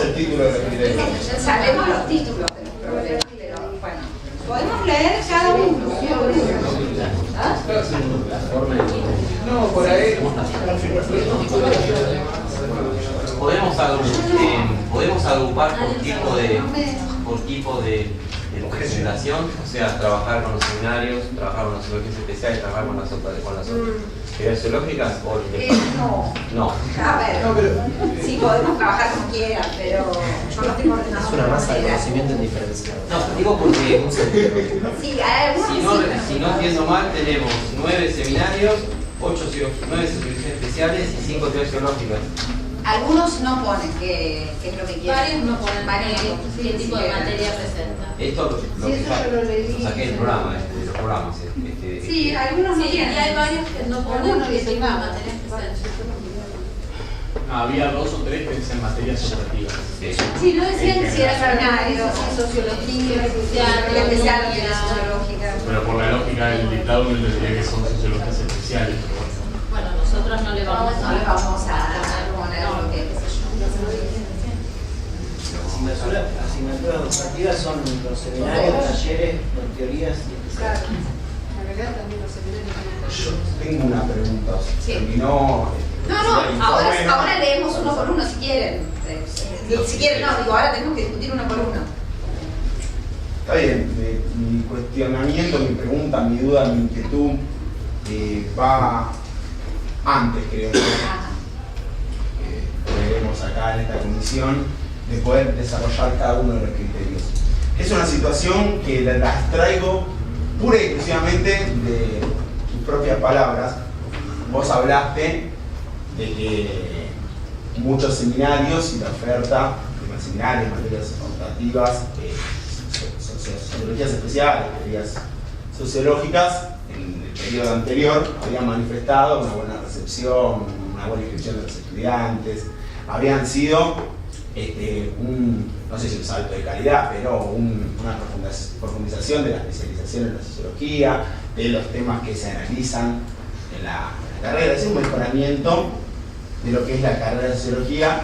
el título de los criterios. Sabemos los títulos de los problemas, pero bueno, podemos leer cada uno. ¿Ah? No, por ahí. Podemos agrupar por tipo de presentación, o sea, trabajar con los seminarios, trabajar con las zoologías especiales, trabajar con las actividades zoológicas o no. A ver, sí podemos trabajar como quieran, pero yo lo tengo ordenado. Es una masa de conocimiento indiferenciado. No, digo porque Sí, hay algunos si no entiendo mal, tenemos 9 seminarios, 9 zoologías especiales y 5 actividades zoológicas. Algunos no ponen qué es lo que quieren. Varios no ponen qué tipo de materia presenta. Esto lo saqué del programa, de los programas. Sí, algunos no Sí, y tienen. hay varios que no ponen qué tipo de materia presenta. Había 2 o 3 que dicen materias operativas. Sí, no decían si era seminario, si sociología, especial, sociológica. Pero por la lógica del dictado uno le diría que son sociologías especiales. Bueno, nosotros no le vamos No le vamos a poner lo que qué sé yo. Asignaturas educativas son los seminarios, talleres, con teorías y especiales. Yo tengo una pregunta. Sí. Terminó. Ahora leemos uno por uno si quieren. Si quieren, no, digo, ahora tenemos que discutir uno por uno. Está bien, mi cuestionamiento, mi pregunta, mi duda, mi inquietud va antes, creo yo. Veremos acá en esta comisión de poder desarrollar cada uno de los criterios. Es una situación que las traigo pura y exclusivamente de tus propias palabras. Vos hablaste de que muchos seminarios y la oferta de seminarios, materias optativas, sociologías especiales, teorías sociológicas, en el periodo anterior habían manifestado una buena recepción, una buena inscripción de los estudiantes, habían sido no sé si un salto de calidad, pero una profundización de la especialización en la sociología, de los temas que se analizan en la carrera, es un mejoramiento de lo que es la carrera de sociología.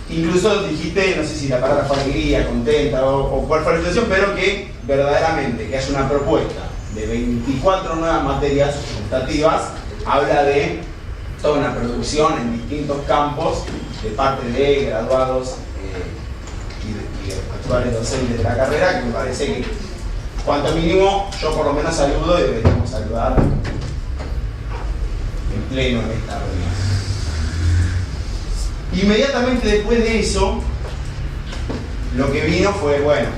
Incluso dijiste, no sé si la palabra fue alegría, contenta o cuál fue la situación, pero que verdaderamente que haya una propuesta de 24 nuevas materias optativas habla de toda una producción en distintos campos de parte de graduados y de actuales docentes de la carrera, que me parece que cuanto mínimo yo por lo menos saludo y deberíamos saludar en pleno en esta reunión. Inmediatamente después de eso, lo que vino fue, bueno,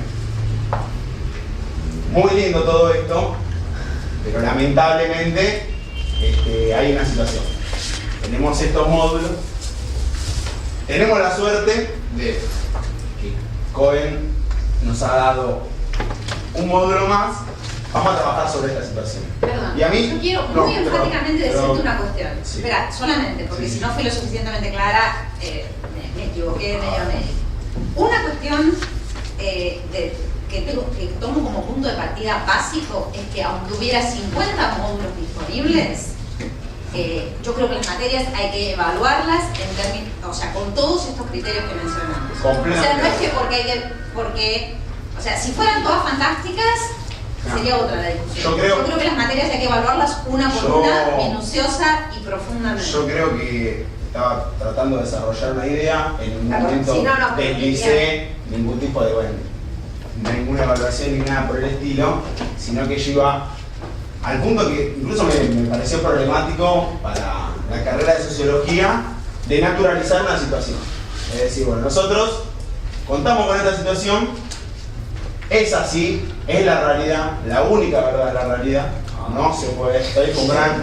muy lindo todo esto, pero lamentablemente hay una situación. Tenemos estos módulos, tenemos la suerte de que Cohen nos ha dado un módulo más. Vamos a trabajar sobre esta situación. Perdón, y a mí, yo quiero muy enfáticamente decirte una cuestión. Sí. Espera, solamente, porque si no fui lo suficientemente clara, me equivoqué medio. Una cuestión que tomo como punto de partida básico es que aunque hubiera 50 módulos disponibles, yo creo que las materias hay que evaluarlas en términos, o sea, con todos estos criterios que mencionamos. O sea, no es que porque o sea, si fueran todas fantásticas, sería otra la discusión. Yo creo que las materias hay que evaluarlas una por una, minuciosa y profundamente. Yo creo que estaba tratando de desarrollar una idea, en un momento deslicé ningún tipo de, ninguna evaluación ni nada por el estilo, sino que yo iba al punto que incluso me pareció problemático para la carrera de sociología de naturalizar una situación. Es decir, bueno, nosotros contamos con esta situación, es así, es la realidad, la única verdad de la realidad, no se puede, estoy con un gran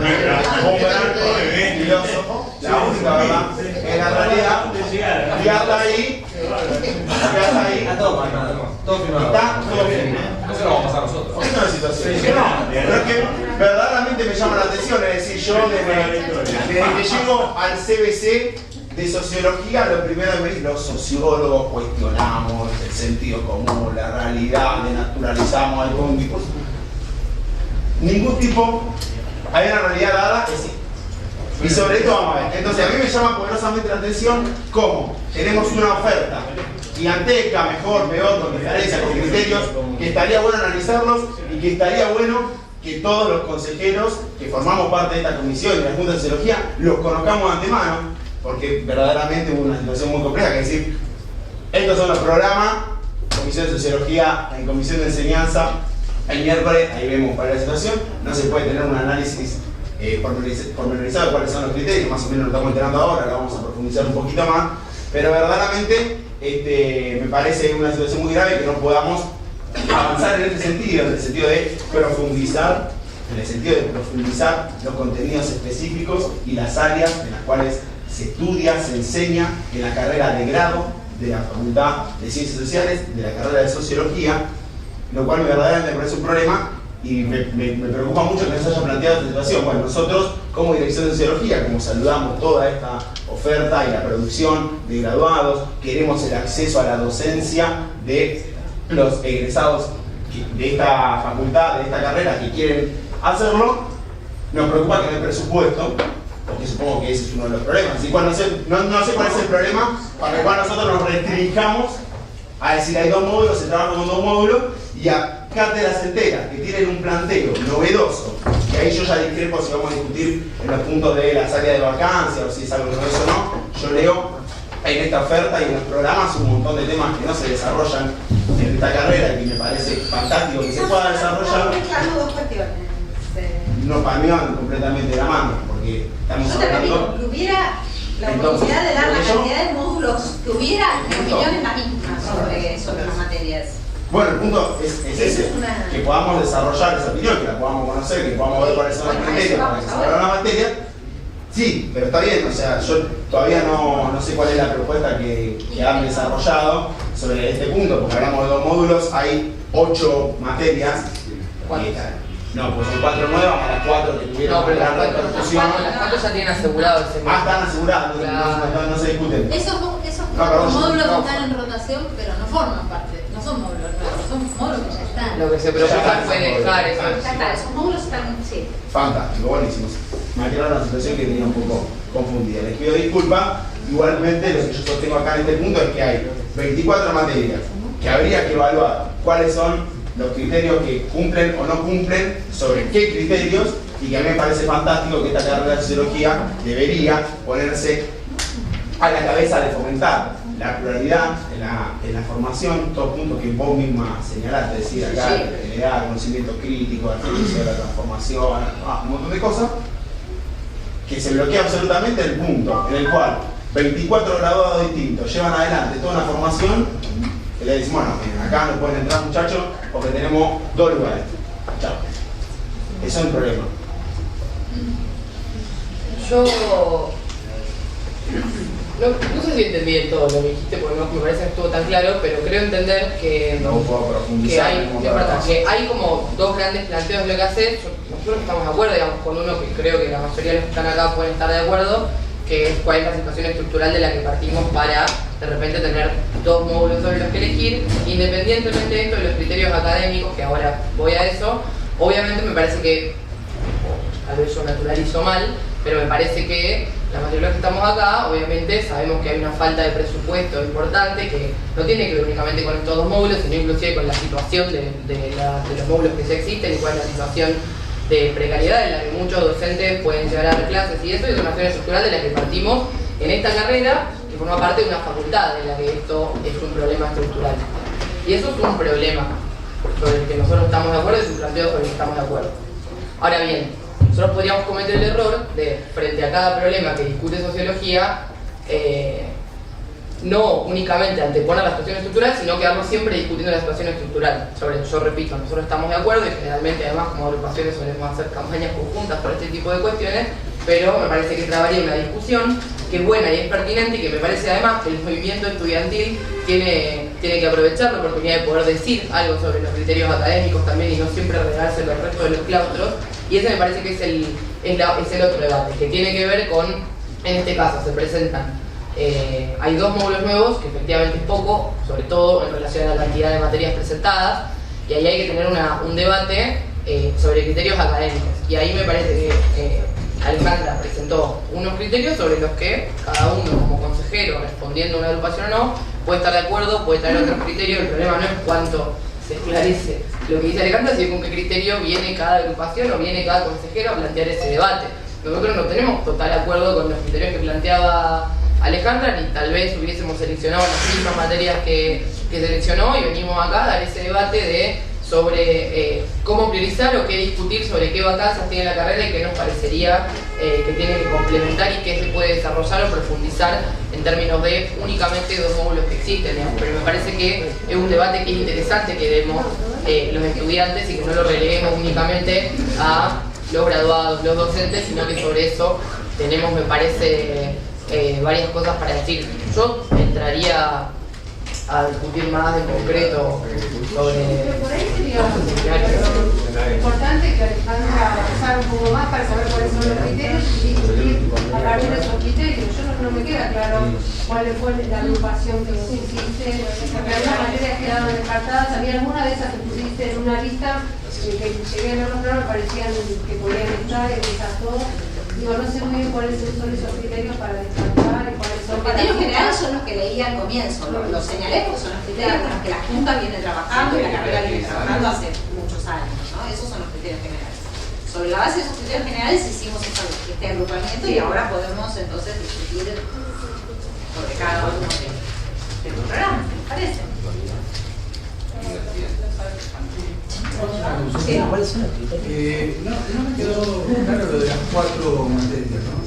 filósofo, la única verdad es la realidad, y hasta ahí, está todo firmado. Eso lo vamos a pasar nosotros. Es una situación. Pero es que verdaderamente me llama la atención, es decir, yo desde que llego al CBC de sociología, lo primero que me dicen, los sociólogos cuestionamos el sentido común, la realidad, naturalizamos algún tipo. Ningún tipo, hay una realidad dada, es Y sobre esto vamos a ver. Entonces a mí me llama poderosamente la atención cómo tenemos una oferta giganteca, mejor, peor, con diferencias, con criterios, que estaría bueno analizarlos y que estaría bueno que todos los consejeros que formamos parte de esta comisión y de la Junta de Sociología los conozcamos de antemano, porque verdaderamente hubo una situación muy compleja, que es decir, estos son los programas, Comisión de Sociología, en Comisión de Enseñanza, el miércoles, ahí vemos cuál es la situación, no se puede tener un análisis pormenorizado de cuáles son los criterios, más o menos lo estamos enterando ahora, lo vamos a profundizar un poquito más, pero verdaderamente me parece una situación muy grave que no podamos avanzar en este sentido, en el sentido de profundizar, los contenidos específicos y las áreas en las cuales se estudia, se enseña en la carrera de grado de la Facultad de Ciencias Sociales, de la carrera de Sociología, lo cual verdaderamente me parece un problema y me preocupa mucho que no se haya planteado esta situación. Bueno, nosotros como Dirección de Sociología, como saludamos toda esta oferta y la producción de graduados, queremos el acceso a la docencia de los egresados de esta facultad, de esta carrera que quieren hacerlo. Nos preocupa que no hay presupuesto, porque supongo que ese es uno de los problemas. Y cuando no sé cuál es el problema para el cual nosotros nos restringamos a decir hay dos módulos, se trabaja con dos módulos y a cátedras enteras que tienen un planteo novedoso, y ahí yo ya discrepo si vamos a discutir en los puntos de las áreas de vacancia o si es algo novedoso o no. Yo leo en esta oferta y en los programas un montón de temas que no se desarrollan en esta carrera y que me parece fantástico que se pueda desarrollar. Dos cuestiones. No para mí van completamente de la mano, porque estamos hablando... Que hubiera la oportunidad de dar la cantidad de módulos que hubiera, mi opinión es la misma sobre las materias. Bueno, el punto es ese, que podamos desarrollar esa opinión, que la podamos conocer, que podamos ver cuáles son los criterios para que se abra la materia. Sí, pero está bien, o sea, yo todavía no sé cuál es la propuesta que han desarrollado sobre este punto, porque hablamos de dos módulos, hay 8 materias. No, pues son 4 nuevas a las 4 que tuvieron las la repercusión. 4 ya tienen asegurado ese módulo. Están aseguradas, Claro. no se discuten. Esos módulos están en rotación, pero no forman parte, no son módulos nuevos, son módulos que ya están. Lo que se propuso fue dejar eso. Ya está, esos módulos están, sí. Fantástico, buenísimos. Me aclararon la situación que tenía un poco confundida. Les pido disculpas. Igualmente, lo que yo sostengo acá en este punto es que hay 24 materias que habría que evaluar cuáles son los criterios que cumplen o no cumplen, sobre qué criterios, y que a mí me parece fantástico que esta carrera de Sociología debería ponerse a la cabeza de fomentar la pluralidad en la formación, todos puntos que vos misma señalaste, decir acá, la conocimiento crítico, artificial, la transformación, un montón de cosas, que se bloquea absolutamente el punto en el cual 24 graduados distintos llevan adelante toda una formación y le decimos, bueno, acá no pueden entrar muchachos porque tenemos 2 lugares. Chao. Eso es un problema. Yo no sé si entendí del todo lo que dijiste, porque no me parece que estuvo tan claro, pero creo entender que, No puedo profundizar. que hay como dos grandes planteos de lo que hacer. Nosotros estamos de acuerdo, digamos, con uno que creo que la mayoría de los que están acá pueden estar de acuerdo, que es cuál es la situación estructural de la que partimos para de repente tener 2 módulos sobre los que elegir, independientemente de esto de los criterios académicos, que ahora voy a eso. Obviamente me parece que, tal vez yo naturalizo mal, pero me parece que la mayoría de los que estamos acá, obviamente sabemos que hay una falta de presupuesto importante que no tiene que ver únicamente con estos 2 módulos, sino inclusive con la situación de los módulos que ya existen y cuál es la situación de precariedad en la que muchos docentes pueden llegar a dar clases y eso, y es una situación estructural de la que partimos en esta carrera, que forma parte de una facultad en la que esto es un problema estructural. Y eso es un problema sobre el que nosotros estamos de acuerdo y es un planteo sobre el que estamos de acuerdo. Ahora bien, nosotros podríamos cometer el error de, frente a cada problema que discute sociología, no únicamente anteponer la situación estructural, sino quedarnos siempre discutiendo la situación estructural. Yo repito, nosotros estamos de acuerdo y generalmente además como agrupaciones solemos hacer campañas conjuntas por este tipo de cuestiones, pero me parece que trabaría una discusión que es buena y es pertinente y que me parece además que el movimiento estudiantil tiene que aprovechar la oportunidad de poder decir algo sobre los criterios académicos también y no siempre regarse los restos de los claustros, y ese me parece que es el otro debate, que tiene que ver con, en este caso se presentan hay 2 módulos nuevos, que efectivamente es poco, sobre todo en relación a la cantidad de materias presentadas, y ahí hay que tener un debate sobre criterios académicos. Y ahí me parece que Alejandra presentó unos criterios sobre los que cada uno como consejero, respondiendo a una agrupación o no, puede estar de acuerdo, puede traer otros criterios. El problema no es cuánto se esclarece lo que dice Alejandra, sino con qué criterio viene cada agrupación o viene cada consejero a plantear ese debate. Nosotros no tenemos total acuerdo con los criterios que planteaba Alejandra, ni tal vez hubiésemos seleccionado las mismas materias que seleccionó, y venimos acá a dar ese debate sobre cómo priorizar o qué discutir sobre qué vacancias tiene la carrera y qué nos parecería que tiene que complementar y qué se puede desarrollar o profundizar en términos de únicamente 2 módulos que existen, digamos. Pero me parece que es un debate que es interesante que demos los estudiantes y que no lo releguemos únicamente a los graduados, los docentes, sino que sobre eso tenemos, me parece, varias cosas para decir. Yo entraría a discutir más en concreto sobre... Por ahí sería importante que Alejandra avanzara un poco más para saber cuáles son los criterios y discutir a partir de esos criterios. Yo no me queda claro cuál fue la agrupación que vos hiciste, porque algunas materias quedaron descartadas. Había alguna de esas que pusiste en una lista que llegué a ver los programas, parecían que podían estar en esas dos. Digo, no sé muy bien cuáles son esos criterios para descartar y cuáles son Los para... criterios generales son los que leí al comienzo, los señalé porque son los criterios con los que la Junta viene trabajando y la carrera viene trabajando hace muchos años, ¿no? Esos son los criterios generales. Sobre la base de esos criterios generales hicimos este agrupamiento y ahora podemos entonces discutir sobre cada uno de los programas, ¿me parece? Sí. ¿Cuáles son los criterios? No me quedó claro lo de las 4 materias, ¿no?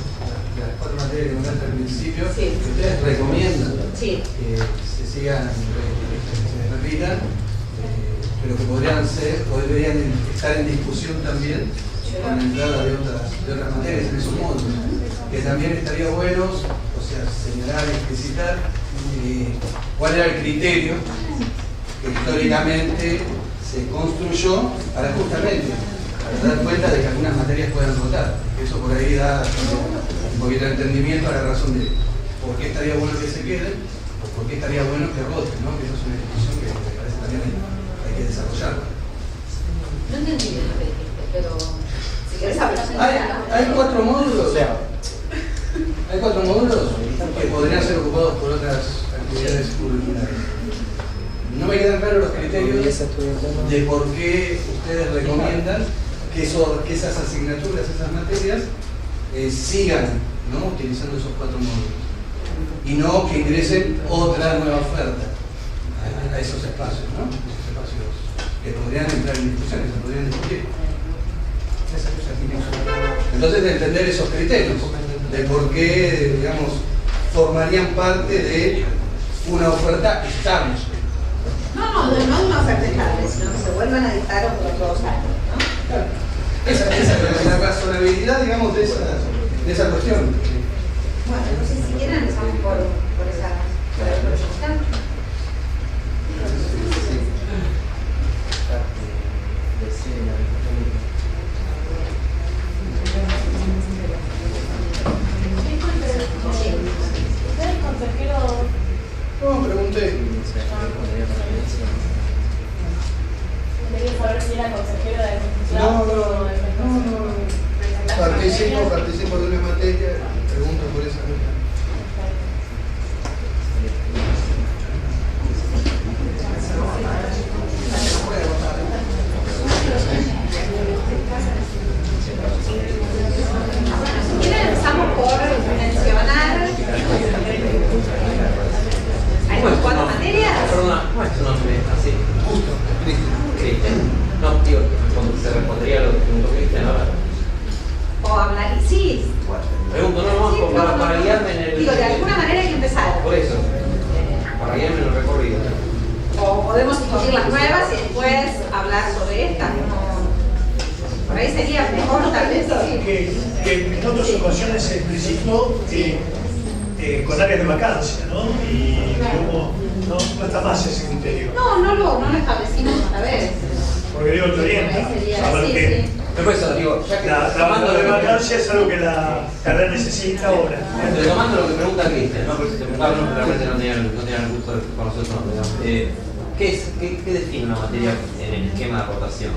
Las 4 materias que nombraste al principio, sí, que ustedes recomiendan sí, que se sigan, que se repitan, pero que podrían estar en discusión también con la entrada de otras materias en esos módulos. Que también estaría bueno, o sea, señalar y explicitar cuál era el criterio que históricamente se construyó para justamente dar cuenta de que algunas materias puedan rotar. Eso por ahí da un poquito de entendimiento a la razón de por qué estaría bueno que se queden o por qué estaría bueno que roten, ¿no? Que eso es una discusión que me parece también hay que desarrollar. No entendí bien lo que dijiste, pero si querés hablar. Hay 4 módulos. Hay 4 módulos que podrían ser ocupados por otras actividades curriculares. No me quedan claros los criterios de por qué ustedes recomiendan que esas asignaturas, esas materias, sigan, ¿no?, utilizando esos 4 módulos y no que ingresen otra nueva oferta a esos espacios, ¿no? Esos espacios que podrían entrar en discusiones, se podrían discutir. Entonces, de entender esos criterios, de por qué, digamos, formarían parte de una oferta estable. No una oferta estable, sino que se vuelvan a dictar otros años, ¿no? Claro. Esa es la razonabilidad, digamos, de esa cuestión. Bueno, no sé si quieren empezamos por esa proyección. No, pregunté. Quería saber si era consejero de No. Participo de una materia, pregunto por esa materia. Si quieren empezamos por mencionar ¿hay 4 materias? Perdona, ¿cómo es tu nombre? Así. Justo, Cristian. No, digo, se respondería a lo que preguntó Cristian ahora. O hablar, sí. Pregunto, no, Sí, para guiarme en el... Digo, de alguna manera hay que empezar. Por eso, para guiarme en el recorrido. O podemos discutir las nuevas y después hablar sobre estas. Por ahí sería mejor tal vez que en otras ocasiones se explicitó con áreas de vacancia, ¿no? Y luego no está más ese criterio. No lo establecimos otra vez. Porque digo, te orienta. Saber que Por eso, digo, ya que la de vacancia es algo que la carrera necesita ahora. Retomando lo que pregunta Cristian, ¿no? Porque si te preguntaba, no, realmente no tenían el gusto de conocer su nombre, ¿no? ¿Qué define una materia en el esquema de aportación?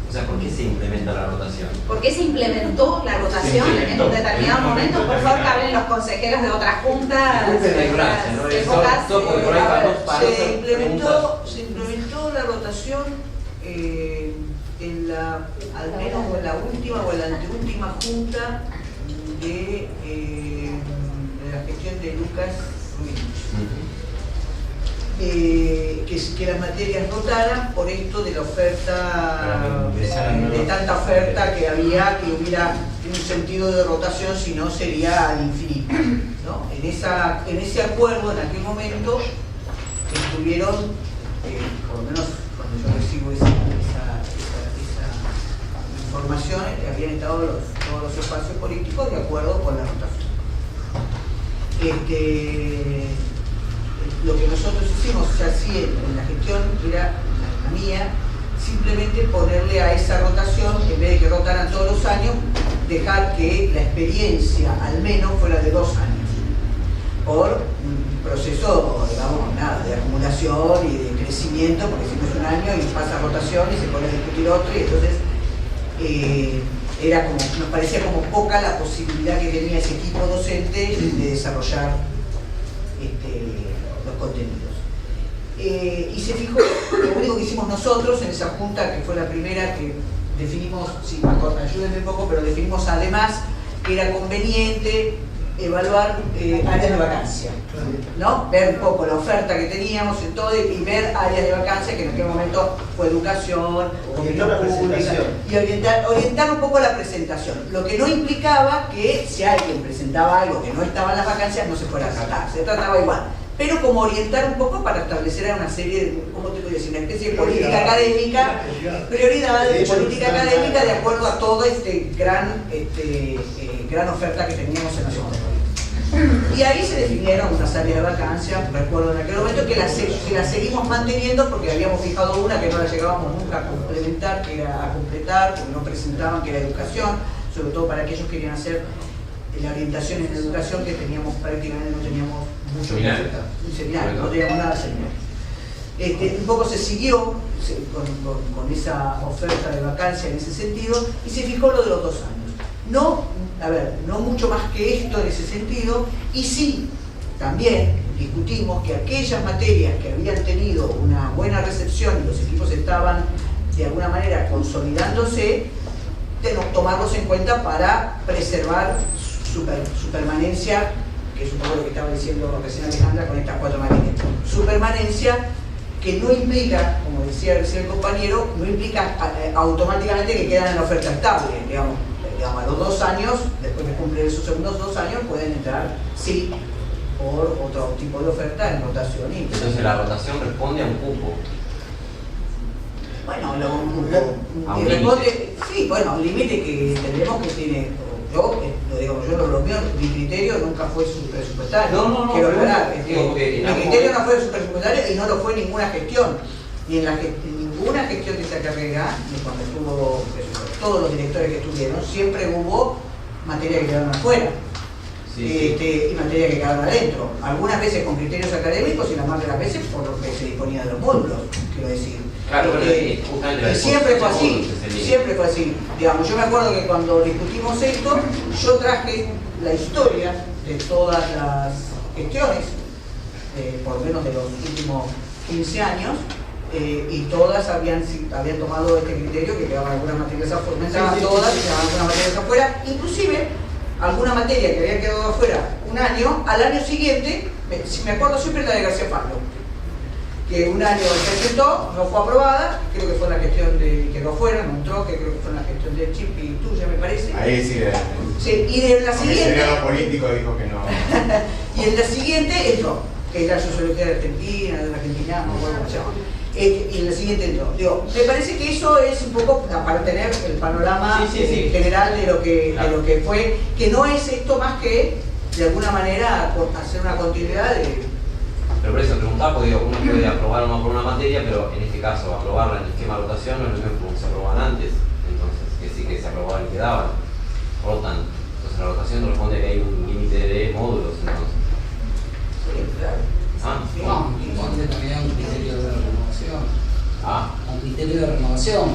O sea, ¿por qué se implementa la rotación? ¿Por qué se implementó la rotación en un determinado momento? Por favor, que hablen los consejeros de otras juntas, de otras épocas. Se implementó la rotación en la, al menos en la última o en la anteúltima junta de la gestión de Lucas Ruiz. Que las materias rotaran por esto de la oferta, de tanta oferta que había, que hubiera un sentido de rotación, si no sería al infinito, ¿no? En ese acuerdo, en aquel momento, estuvieron, por lo menos cuando yo recibo esa información, habían estado todos los espacios políticos de acuerdo con la rotación. Lo que nosotros hicimos, ya sí, en la gestión, era la mía, simplemente ponerle a esa rotación, en vez de que rotaran todos los años, dejar que la experiencia al menos fuera de 2 años, por un proceso, digamos, nada, de acumulación y de crecimiento, porque si no es un año y pasa rotación y se pone a discutir otro, y entonces era como, nos parecía como poca la posibilidad que tenía ese equipo docente de desarrollar los contenidos. Y se fijó, lo único que hicimos nosotros en esa junta, que fue la primera que definimos, sí, ayúdenme un poco, pero definimos además que era conveniente evaluar áreas de vacancia, ¿no? Ver un poco la oferta que teníamos en todo y ver áreas de vacancia, que en aquel momento fue educación, orientar la presentación. Y orientar un poco la presentación, lo que no implicaba que si alguien presentaba algo que no estaba en las vacancias no se fuera a tratar, se trataba igual, pero como orientar un poco para establecer una serie de, ¿cómo te voy a decir? Una especie de política académica, prioridad de política académica de acuerdo a toda gran oferta que teníamos en la zona. Y ahí se definieron unas áreas de vacancia, recuerdo en aquel momento que las seguimos manteniendo porque habíamos fijado una que no la llegábamos nunca a complementar, que era a completar, porque no presentaban, que era educación, sobre todo para aquellos que querían hacer la orientación en educación, que teníamos prácticamente, no teníamos mucho que hacer, no teníamos nada de seminario. Un poco se siguió con esa oferta de vacancia en ese sentido y se fijó lo de los 2 años. No mucho más que esto en ese sentido, y sí, también discutimos que aquellas materias que habían tenido una buena recepción y los equipos estaban de alguna manera consolidándose, tomarlos en cuenta para preservar su permanencia, que es un poco lo que estaba diciendo recién Alejandra con estas 4 materias. Su permanencia que no implica, como decía recién el compañero, no implica automáticamente que quedan en la oferta estable, digamos, a los 2 años, después de cumplir esos segundos 2 años, pueden entrar, sí, por otro tipo de oferta en rotación. Entonces la rotación responde a un cupo. Bueno, responde, sí, bueno, un límite que tendremos que tiene, yo lo mío, mi criterio nunca fue presupuestario. No, quiero aclarar, mi criterio no fue presupuestario y no lo fue en ninguna gestión, ni en ninguna gestión de esa carrera, ni cuando estuvo todos los directores que estuvieron, siempre hubo materia que quedaron afuera. Y materia que quedaron adentro. Algunas veces con criterios académicos y la más de las veces por lo que se disponía de los módulos, quiero decir. Claro, siempre fue así, siempre fue así. Digamos, yo me acuerdo que cuando discutimos esto, yo traje la historia de todas las gestiones, por lo menos de los últimos 15 años, y todas habían tomado este criterio que quedaban algunas materias afuera, no estaban todas, quedaban algunas materias afuera, inclusive alguna materia que había quedado afuera un año, al año siguiente, me acuerdo siempre la de García Pablo, que un año se presentó, no fue aprobada, creo que fue la gestión de, quedó afuera, no entró, que creo que fue la gestión de Chip y tuya, me parece. Ahí sí, y de la siguiente... El político dijo que no. Y en la siguiente entró, que es la sociología de Argentina, no me acuerdo cómo se llama. Y en la siguiente entró. Digo, me parece que eso es un poco para tener el panorama general de lo que fue, que no es esto más que de alguna manera hacer una continuidad de... Pero por eso preguntaba, porque digo, uno puede aprobar o no por una materia, pero en este caso aprobarla en el esquema de rotación no es lo mismo que se aprobaban antes, entonces que sí que se aprobaban y quedaban, rotan. Entonces la rotación responde a que hay un límite de módulos, entonces. Sí, claro. Responde también a un criterio de renovación. Un criterio de renovación.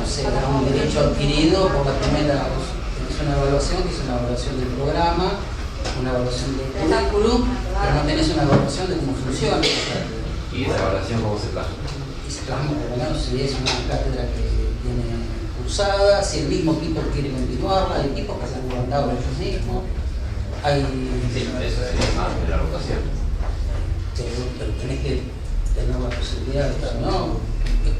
no sé, era un derecho adquirido por la primera, tenés una evaluación, que es una evaluación del programa, una evaluación del currículum, pero no tenés una evaluación de cómo funciona. ¿Y esa evaluación cómo se plasma? Y se plasma, por lo menos, si es una cátedra que tiene cursada, si el mismo equipo quiere continuarla, hay equipos que se han levantado ellos mismos. Hay... Sí, eso sería más de la rotación. Pero tenés que tener la posibilidad de estar, ¿no?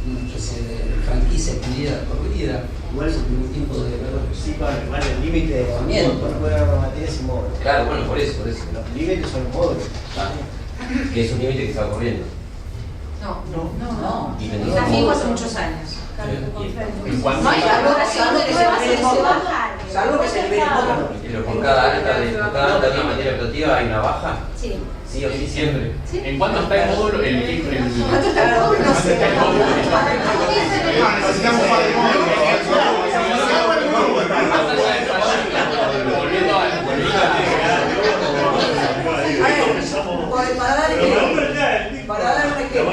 Una especie de franquicia adquirida por vida. Igual es un tipo de igual el límite de También, no puede haber materias sin módulos. Claro, bueno, por eso. Los límites son los módulos. Que es un límite que está corriendo. No. Y Está fijo hace muchos años. ¿En cuánto? No hay valoración de que se va a bajar. Salvo que se libere módulo. Pero por cada alta de una materia optativa hay una baja. Sí. Sí o sí, siempre. ¿En cuánto está el módulo? ¿Cuánto está el módulo? No sé. Necesitamos más de Volviendo a para dar un ejemplo,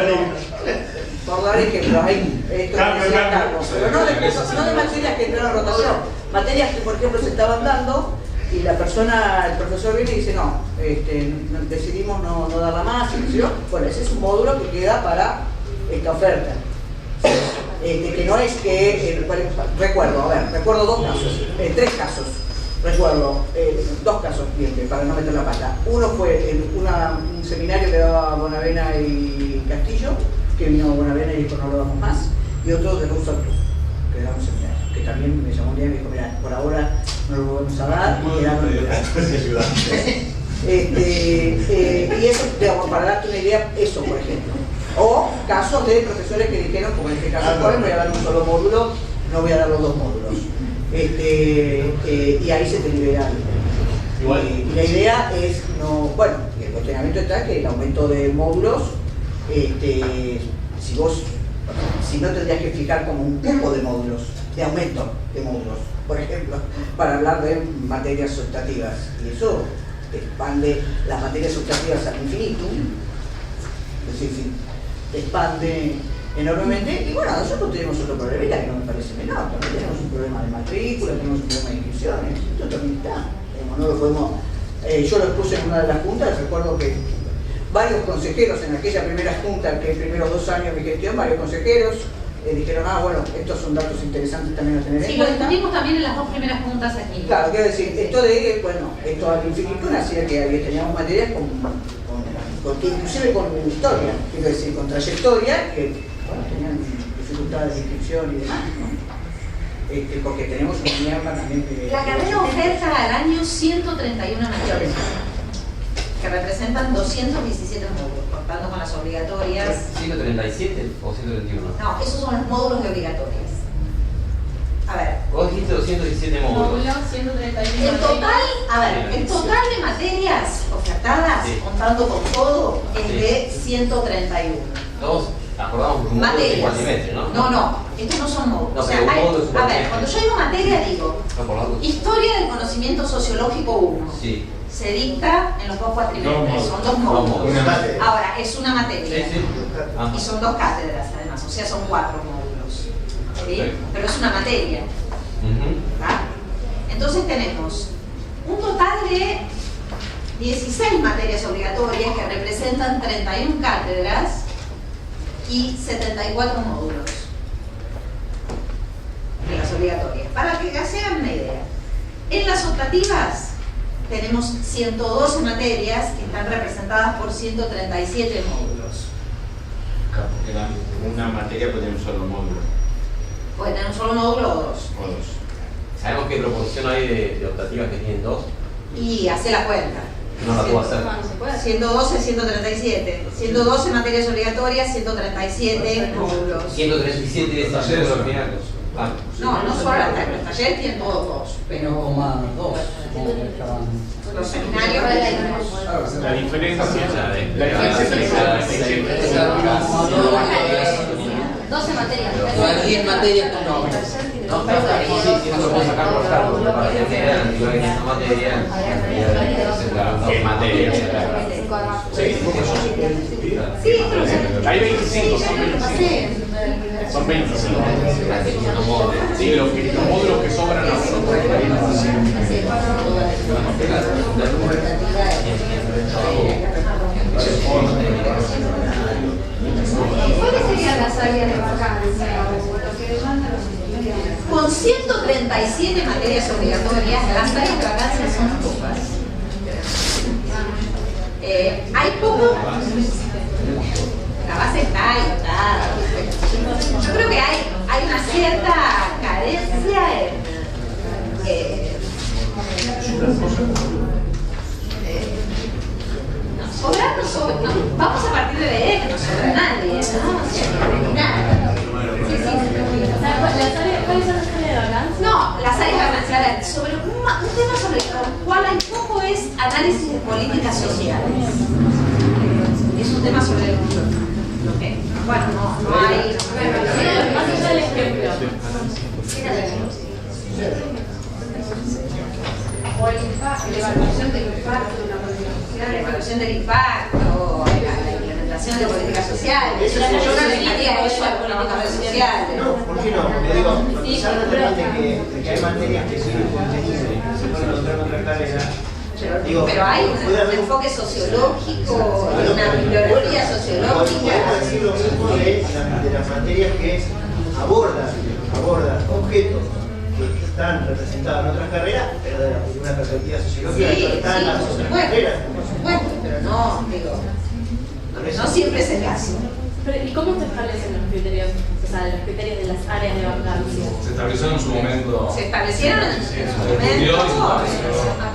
hay esto pero no de materias que entran en rotación, materias que por ejemplo se estaban dando y la persona, el profesor viene y dice no, decidimos no darla más, bueno, ese es un módulo que queda para esta oferta. Que no es que, recuerdo dos casos, tres casos, dos casos para no meter la pata. Uno fue un seminario que daba Bonavena y Castillo, que vino Bonavena y dijo no lo damos más, y otro de Luz Auto, que daba un seminario, que también me llamó un día y me dijo, mira, por ahora no lo vamos a dar, y quedaron y eso, digamos, para darte una idea, eso por ejemplo. O casos de profesores que dijeron, como en este caso, voy a dar un solo módulo, no voy a dar los dos módulos. Y ahí se te libera. Y la idea es, el cuestionamiento está que el aumento de módulos, si no tendrías que fijar como un cupo de módulos, de aumento de módulos, por ejemplo, para hablar de materias optativas. Y eso expande las materias optativas al infinitum, es decir, expande enormemente. Y bueno, nosotros tenemos otro problemita que no me parece menor, también tenemos un problema de matrícula, tenemos un problema de inscripciones, esto también está. No lo podemos, yo lo expuse en una de las juntas, recuerdo que varios consejeros en aquella primera junta, que primeros 2 años de mi gestión, varios consejeros dijeron, bueno, estos son datos interesantes también a tener en cuenta. Sí, lo discutimos también en las 2 primeras juntas aquí. Claro, quiero decir, esto al infinitum hacía que teníamos materias inclusive con historia, quiero decir, con trayectoria, que tenían dificultades de inscripción y demás, ¿no? Porque tenemos una mierda también de... La carrera oferta al año 131 materias, que representan 217 módulos, contando con las obligatorias. ¿137 o 131? No, esos son los módulos de obligatorias. A ver. Vos dijiste 217 módulos. 131. El total de materias ofertadas, contando con todo, es de 131. Todos acordamos por un módulo de cuatrimestre, ¿no? No, estos no son módulos. No, pero un módulo es un cuatrimestre. Cuando yo digo materia, digo Historia del Conocimiento Sociológico 1. Sí. Se dicta en los 2 cuatrimestres, son 2 módulos. Ahora, es una materia. Y son 2 cátedras, además, o sea, son 4 módulos. ¿Sí? Pero es una materia. Entonces tenemos un total de 16 materias obligatorias que representan 31 cátedras y 74 módulos de las obligatorias. Para que se hagan una idea, en las optativas tenemos 112 materias que están representadas por 137 módulos. Porque una materia puede tener un solo módulo. Puede tener un solo módulo o 2. ¿Sabemos qué proporción hay de optativas que tienen 2? Y hace la cuenta. No la puedo hacer. 112, 137. 112 materias obligatorias, 137 módulos. 137 de estos módulos al final. No solo los talleres tienen todos 2, pero... 1,2, supongo que estaban... Los seminarios... La diferencia es 12 materias. 10 materias con nombres. No, pero sí, eso lo puedo sacar por cálculo para que tenga la antigüedad de esta materia. ¿Qué materia? Sí, Sí, esto lo sé. Hay 25, son 25. Son 25. Sí, los módulos que sobran no son 30. ¿Cuáles serían las áreas de vacancia o lo que demandan los estudiantes? Con 137 materias obligatorias, las áreas de vacancia son pocas. Hay poco. La base está agotada. Yo creo que hay una cierta carencia sobrar no sobra. No, vamos a partir de leer que no sobra nadie, ¿no? O sea, nada. ¿Cuáles son las áreas de vacancia? No, las áreas de vacancia. Sobre un tema sobre el cual hay poco es análisis de políticas sociales. Es un tema sobre el que, bueno, no hay. Más allá del ejemplo. O el impacto, la evaluación del impacto de una política social. La evaluación del impacto, la implementación de políticas sociales. Yo no limitaría eso a políticas sociales. No, ¿por qué no? Porque digo, cuando se habla también de que hay materias que siguen contenido y que se pueden encontrar en otra carrera. Pero hay un enfoque sociológico, una bibliografía sociológica. Podemos decir lo mismo de las materias que abordan objetos que están representados en otras carreras, pero de una perspectiva sociológica que están en las otras carreras. Por supuesto, pero no, digo, no siempre es el caso. ¿Y cómo se establecen los criterios, o sea, los criterios de las áreas de vacancia? Se establecieron en su momento. Se establecieron en su momento.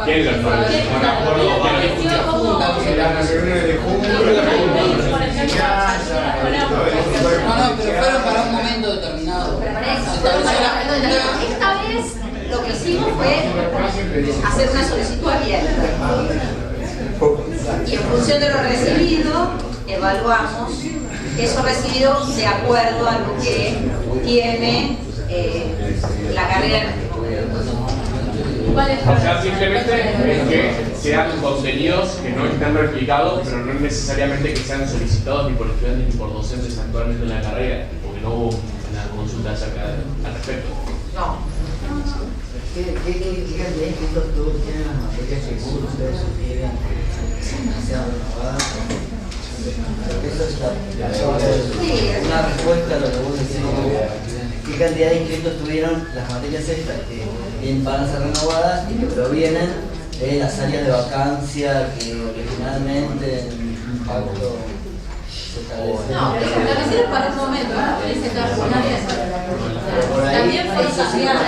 ¿Quién lo estableció? No me acuerdo. No, pero fueron para un momento determinado. Esta vez lo que hicimos fue hacer una solicitud abierta. Y en función de lo recibido, evaluamos eso recibido de acuerdo a lo que tiene la carrera en este momento. O sea, simplemente es que sean contenidos que no están replicados, pero no necesariamente que sean solicitados ni por estudiantes ni por docentes actualmente en la carrera, porque no hubo una consulta acerca al respecto. No. ¿Qué cantidad de inscritos todos tienen las materias que ustedes sugieren que sean renovadas? Eso es una respuesta a lo que vos decís. ¿Qué cantidad de inscritos tuvieron las materias estas que van a ser renovadas y que provienen de las áreas de vacancia que originalmente en impacto se establecen? No, pero se establecieron para un momento, ¿no? También fueron cambiadas.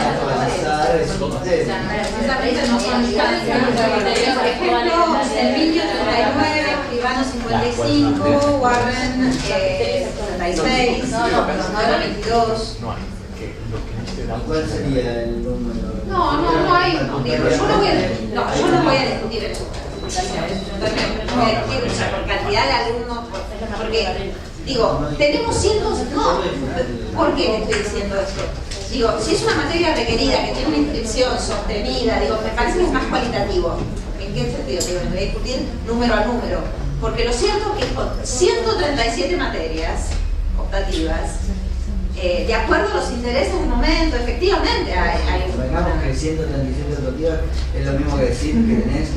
Esa pregunta no son criterios. Por ejemplo, Serviño 39, Escribano 55, Warren 76, Modelo 22. ¿Cuál sería el número? No hay. Digo, yo no voy a discutir eso. No voy a discutir, o sea, por cantidad de alumnos, porque, digo, tenemos cientos. No, ¿por qué le estoy diciendo esto? Digo, si es una materia requerida, que tiene una inscripción sostenida, digo, me parece que es más cualitativo. ¿En qué sentido? Digo, me voy a discutir número a número. Porque lo cierto es que con 137 materias optativas, de acuerdo a los intereses del momento, efectivamente hay Supongamos que 137 optativas es lo mismo que decir que tenés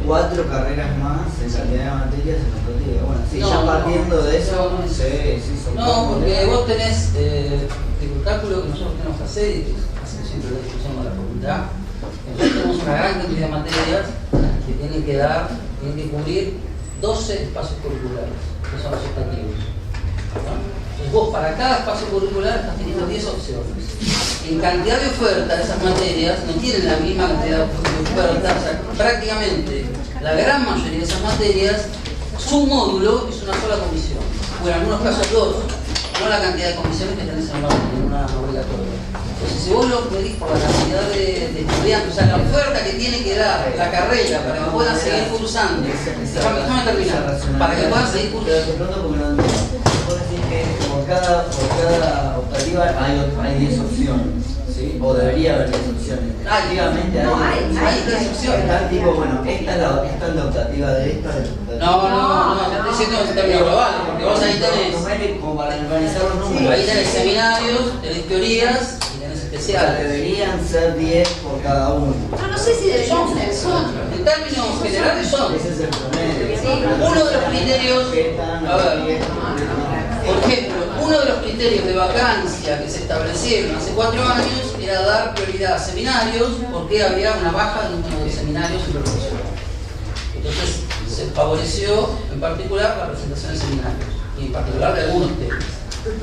4 carreras más en cantidad de materias en optativas. Bueno, sí, No, ya partiendo de eso, no. sí, son No, porque pocos. vos tenés el cálculo que nosotros tenemos que hacer, y que siempre lo discutimos en la facultad. Nosotros tenemos una gran cantidad de materias que tienen que cubrir 12 espacios curriculares, que son los optativos. Entonces vos para cada espacio curricular estás teniendo 10 opciones. En cantidad de oferta de esas materias no tienen la misma cantidad de oferta, o sea, prácticamente la gran mayoría de esas materias, su módulo es una sola comisión, o en algunos casos dos, no la cantidad de comisiones que tenés en una obligatoria. Entonces, si vos lo medís por la cantidad de estudiantes, o sea, la oferta que tiene que dar la carrera para que puedan seguir cursando, déjame terminar, para que puedan seguir cursando. Vos decís que por cada optativa hay 10 opciones, ¿sí? O debería haber 10 opciones. Activamente hay 10 opciones. Están tipo, bueno, esta es la optativa de esta. No, te estoy diciendo en términos globales, porque vos ahí tenés, como para organizar los números. ahí tenés seminarios, tenés teorías y tenés especiales. Deberían ser 10 por cada uno. No sé si deberían ser, son. En términos generales son. Ese es el promedio. Uno de los criterios, a ver, por ejemplo, uno de los criterios de vacancia que se establecieron hace 4 años era dar prioridad a seminarios porque había una baja número de seminarios en proporción. Entonces se favoreció en particular la presentación de seminarios y en particular de algunos temas. Pero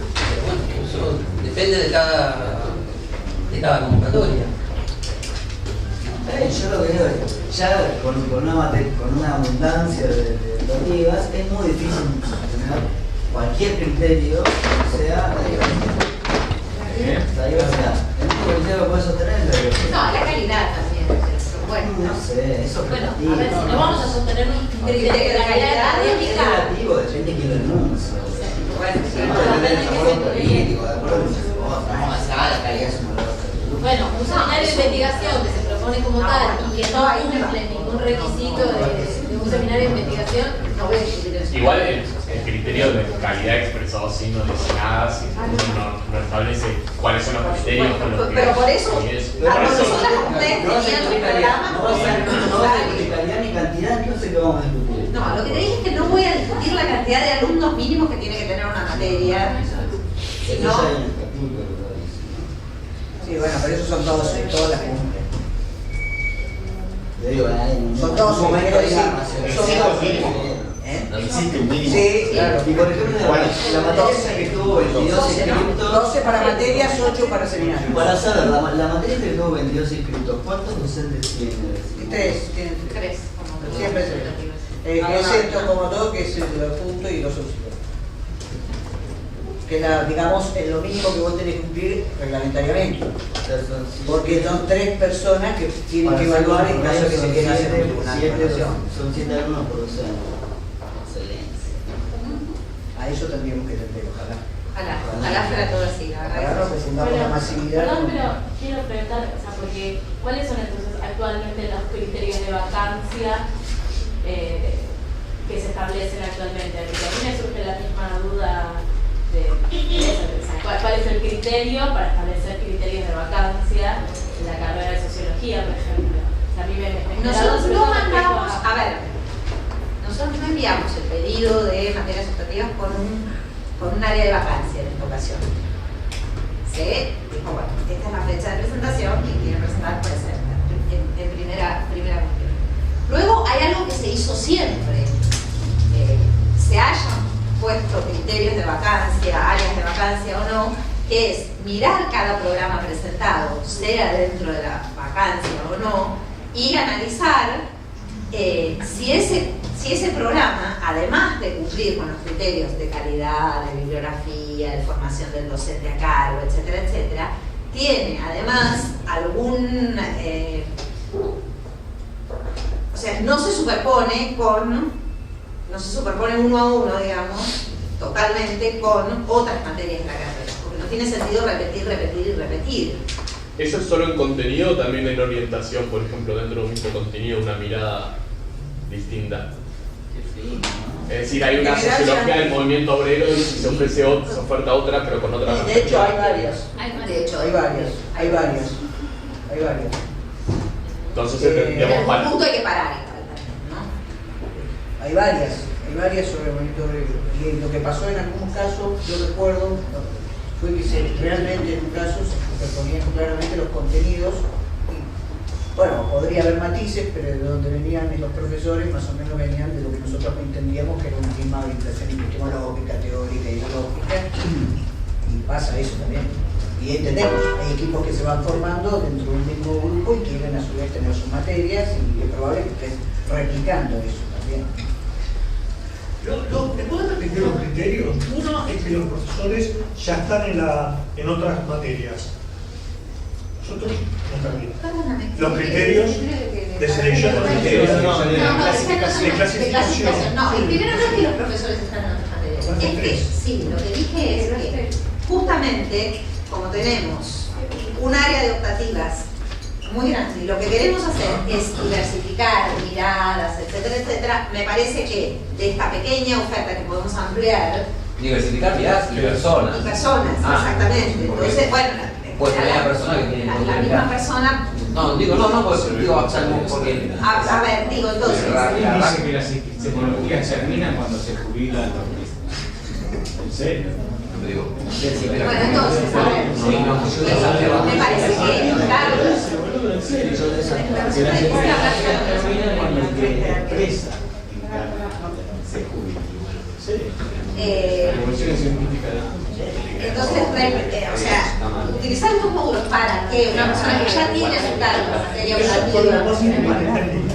bueno, eso depende de cada convocatoria. Yo lo que digo es, ya con una abundancia de alternativas es muy difícil tener cualquier criterio que sea la diversidad. El único criterio que puede sostener es la diversidad. No, la calidad también. Bueno, no sé, eso es relativo. A ver, si no vamos a sostener un criterio de la calidad académica. Es relativo, depende de quién lo enuncia. Bueno, sí, depende del acuerdo político, de acuerdo con no, la calidad es un valor. Bueno, un seminario de investigación que se propone como tal y que no cumple ningún requisito de un seminario de investigación, no voy a discutir eso. Igual el criterio de calidad expresado sin no designadas no establece cuáles son los criterios con los que... Pero por eso, por nosotras ustedes tenían un programa. No va a ser calidad ni cantidad, no sé qué vamos a discutir. No, lo que te dije es que no voy a discutir la cantidad de alumnos mínimos que tiene que tener una materia. Eso ya hay en el estatuto, ¿verdad? Sí, bueno, pero esos son todas las cumplen. Yo digo, son todos un momento de No existe un mínimo. Sí, claro. Y por ejemplo, la materia que tuvo 22 inscritos. 12 para materias, 8 para seminarios. Para saber, la materia que tuvo 22 inscritos, ¿cuántos docentes tiene? 3, tienen 3. Siempre 3. Excepto como todo, que es el punto y los subsidios. Que digamos, es lo mínimo que vos tenés que cumplir reglamentariamente. Porque son 3 personas que tienen que evaluar en caso de que se quiera hacer una evaluación. Son 7 alumnos por docente. Excelente. A eso tendríamos que tender, ojalá. Ojalá fuera todo así, la verdad. Ojalá nos presentamos la masividad. Perdón, pero quiero preguntar, o sea, porque ¿cuáles son entonces actualmente los criterios de vacancia que se establecen actualmente? Porque a mí me surge la misma duda de eso, o sea, ¿cuál es el criterio para establecer criterios de vacancia en la carrera de sociología, por ejemplo? O sea, a mí me nosotros no mandamos, a ver, nosotros no enviamos el pedido de materias optativas con un área de vacancia en esta ocasión. Se dijo, bueno, esta es la fecha de presentación, quien quiere presentar puede ser en primera cuestión. Luego hay algo que se hizo siempre, se hayan puesto criterios de vacancia, áreas de vacancia o no, que es mirar cada programa presentado, sea dentro de la vacancia o no, y analizar si ese programa, además de cumplir con los criterios de calidad, de bibliografía, de formación del docente a cargo, etcétera, etcétera, tiene además algún... o sea, no se superpone uno a uno, digamos, totalmente con otras materias de la carrera, porque no tiene sentido repetir. ¿Eso es solo en contenido o también en orientación, por ejemplo, dentro de un mismo contenido, una mirada distinta? Es decir, hay una sociología del movimiento obrero y se oferta otra, pero con otra... De hecho, hay varias. Hay varias. Entonces, digamos, en algún punto hay que parar, ¿no? Hay varias sobre el movimiento obrero. Y lo que pasó en algunos casos, yo recuerdo, fue que realmente en un caso se superponían claramente los contenidos. Bueno, podría haber matices, pero de donde venían los profesores más o menos venían de lo que nosotros entendíamos que era una misma orientación epistemológica, teórica, ideológica, y pasa eso también. Y entendemos, hay equipos que se van formando dentro de un mismo grupo y quieren a su vez tener sus materias y es probable que estés replicando eso también. ¿Me pueden repetir los criterios? Uno es que los profesores ya están en otras materias. Nosotros no también. Los criterios de selección de clasificación. No, el primero no es que los profesores están en otras materias. Es que, sí, lo que dije es que justamente como tenemos un área de optativas muy grande, y lo que queremos hacer es diversificar miradas, etcétera, etcétera, me parece que de esta pequeña oferta que podemos ampliar. Diversificar miradas y personas. Y personas, exactamente. Entonces, bueno, pues la persona que tiene la misma persona. No, digo, no, pues digo, porque. A ver, digo, entonces. Dice que las psicologías terminan cuando se jubilan los. ¿En serio? Digo. Bueno, entonces, a ver. Me parece que, claro. En serio, que las psicologías terminan cuando el que expresa se jubila. ¿En serio? La evolución científica de. Entonces, o sea, utilizar estos módulos para que una persona que ya tiene su cargo materia operativa.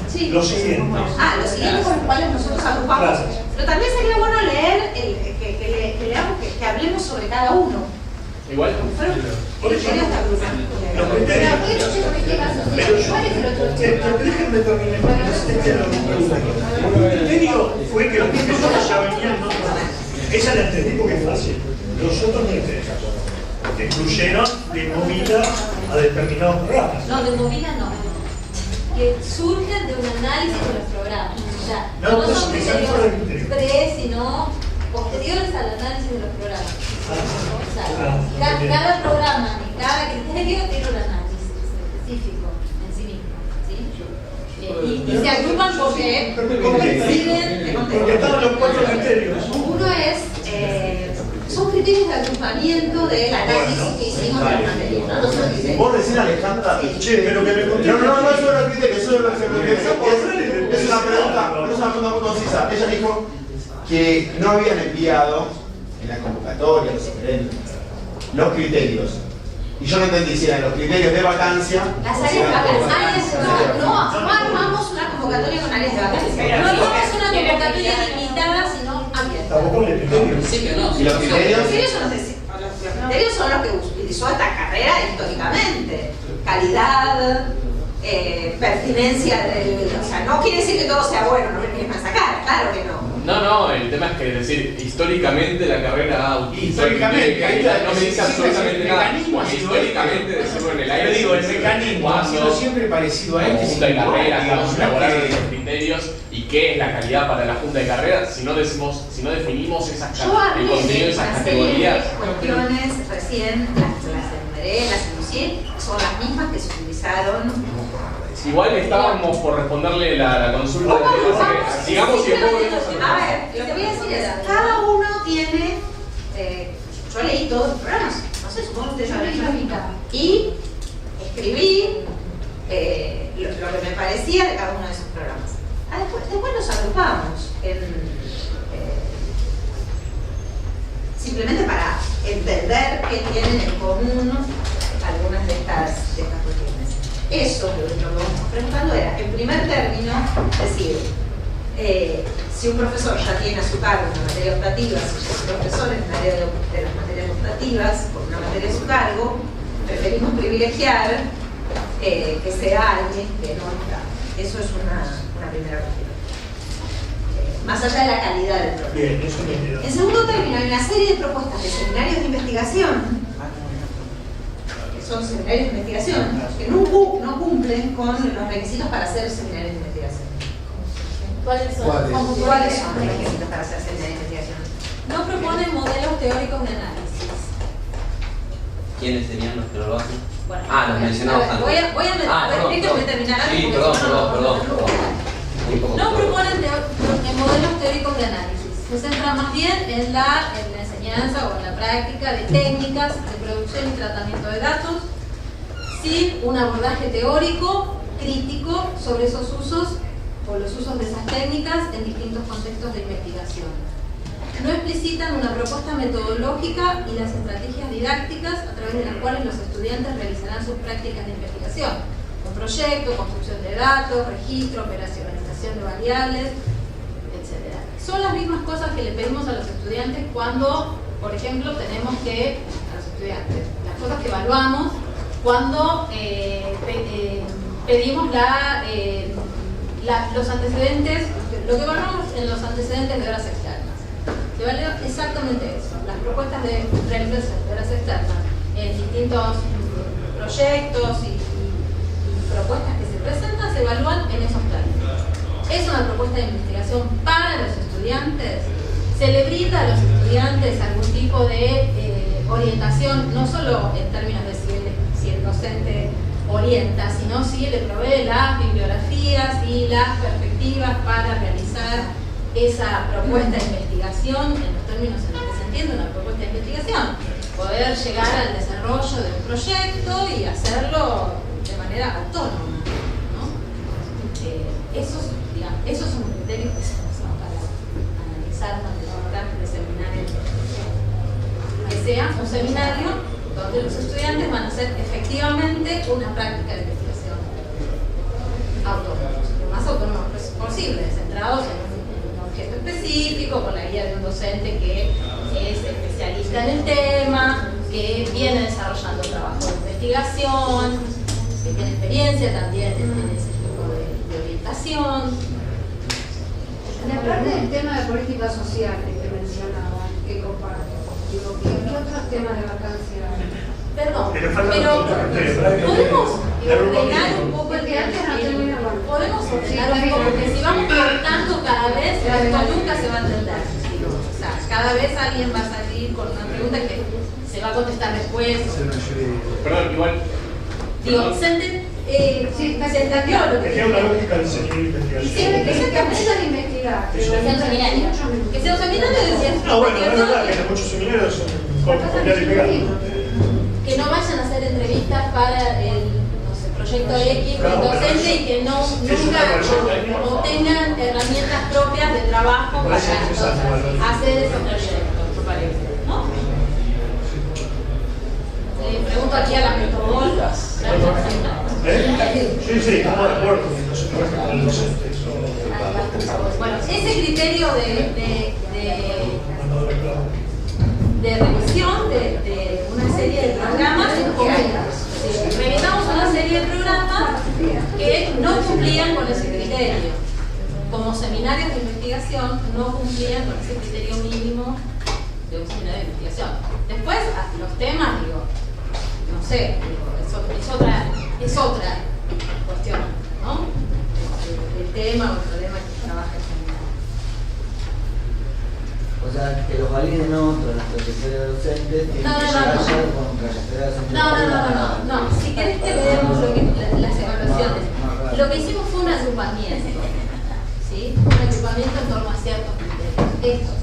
Sí. Los siguientes. Los siguientes con los cuales nosotros agrupamos. Pero también sería bueno leer, que hablemos sobre cada uno. Igual. Por eso, los criterios. Pero déjenme terminar. El criterio fue que los profesores ya venían en otro. Esa la entendí porque es fácil. Los otros criterios que incluyeron de movida a determinados programas. No, de movida no. Que surgen de un análisis de los programas. O sea, no son criterios pre, sino posteriores al análisis de los programas. O sea, cada programa y cada criterio tiene un análisis específico en sí mismo. ¿Sí? Y se agrupan porque coinciden. Porque estaban los 4 criterios. Uno es. Son criterios de agrupamiento del análisis que hicimos de la materia. Vos decís, Alejandra, pero que me conteste. No, eso era el criterio, eso es lo que es una pregunta muy concisa. Ella dijo que no habían enviado en la convocatoria, los criterios. Y yo no entendí si eran los criterios de vacancia. Las áreas no armamos una convocatoria con áreas de vacancia. No armamos una convocatoria limitada, sino abierta. Tampoco le ¿Y los criterios? Los criterios son los que utilizó esta carrera históricamente. Calidad, pertinencia o sea, no quiere decir que todo sea bueno, no me quieres masacar, claro que no. No, el tema es que, es decir, históricamente la carrera ha utilizado no me dice absolutamente nada. Históricamente, decirlo en el aire. Yo digo, el mecanismo ha sido siempre parecido a este. Junta de carrera, digamos, elaborar esos criterios y qué es la calidad para la junta de carrera, si no definimos el contenido de esas categorías. Cuestiones recién, las enumeré, las enuncié, son las mismas que se utilizaron. Igual estábamos por responderle la consulta. Sigamos y después. A ver, lo que voy a decir es, cada uno tiene, yo leí todos los programas, no sé, supongo que ustedes ya leyeron, y escribí lo que me parecía de cada uno de esos programas. Después los agrupamos simplemente para entender qué tienen en común algunas de estas cuestiones. Eso lo que estamos preguntando era, en primer término, decir, si un profesor ya tiene a su cargo una materia optativa, si es profesor en el área de las materias optativas, con una materia a su cargo, preferimos privilegiar que sea alguien que no está. Eso es una primera cuestión. Más allá de la calidad del programa. Bien, eso me quedó. En segundo término, hay una serie de propuestas de seminarios de investigación, que son seminarios de investigación, que no cumplen con los requisitos para hacer seminarios de investigación. ¿Cuáles son? ¿Cuáles son los requisitos para hacer seminarios de investigación? No proponen modelos teóricos de análisis. ¿Quiénes serían los que lo hacen? Bueno, los mencionamos antes. Voy a déjame terminar antes. Sí, perdón. No proponen modelos teóricos de análisis. Se centra más bien en la enseñanza o en la práctica de técnicas de producción y tratamiento de datos, sin un abordaje teórico, crítico sobre esos usos o los usos de esas técnicas en distintos contextos de investigación. No explicitan una propuesta metodológica y las estrategias didácticas a través de las cuales los estudiantes realizarán sus prácticas de investigación. Un proyecto, construcción de datos, registro, operacionalización de variables, etc. Son las mismas cosas que le pedimos a los estudiantes cuando, por ejemplo, tenemos que, a los estudiantes, las cosas que evaluamos cuando pedimos los antecedentes, lo que evaluamos en los antecedentes de horas externas. Se vale exactamente eso, las propuestas de realización de horas externas en distintos proyectos y propuestas que se presentan se evalúan en esos términos. Es una propuesta de investigación para los estudiantes. Se le brinda a los estudiantes algún tipo de orientación, no solo en términos de si el docente orienta, sino si le provee las bibliografías y las perspectivas para realizar esa propuesta de investigación en los términos en los que se entiende una propuesta de investigación. Poder llegar al desarrollo de un proyecto y hacerlo de manera autónoma, ¿no? Esos son criterios que se usan para analizar cuando se trata de seminarios. Que sea un seminario donde los estudiantes van a hacer efectivamente una práctica de investigación autónoma, lo más autónomo posible, centrados en un objeto específico, con la guía de un docente que es especialista en el tema, que viene desarrollando trabajo de investigación, que tiene experiencia también en ese tipo de orientación. En la parte del tema de política social que mencionaba, que comparto, digo, ¿qué otros temas de vacancia? Perdón, pero podemos ordenar un poco el podemos ordenar un poco, porque si vamos cortando cada vez, esto nunca se va a entender. O sea, cada vez alguien va a salir con una pregunta que se va a contestar después. Perdón, igual. Digo, se entendió lo que tenía una lógica de seguir investigación. Que se aprendan a investigar. Que sea un seminario. Que sea un seminario de ciencia. No, bueno, es verdad que muchos seminarios son copiar y pegar. Que no vayan a hacer entrevistas para el proyecto X del docente y que no tengan herramientas propias de trabajo para hacer esos proyectos, ¿no? Le pregunto aquí a la metodóloga. Sí, estamos de acuerdo. Bueno, ese criterio de revisión de una serie de programas es común. Revisamos una serie de programas que no cumplían con ese criterio. Como seminarios de investigación no cumplían con ese criterio mínimo de un seminario de investigación. Después, los temas, digo, no sé, es otra cuestión, ¿no? El tema o el problema que trabaja el seminario. O sea, que los validen otros, las trayectorias docentes, tienen que llegar ya con trayectorias docentes. No. Si querés que leemos las evaluaciones. Lo que hicimos fue un agrupamiento, ¿sí? Un agrupamiento en torno a ciertos criterios. Esto.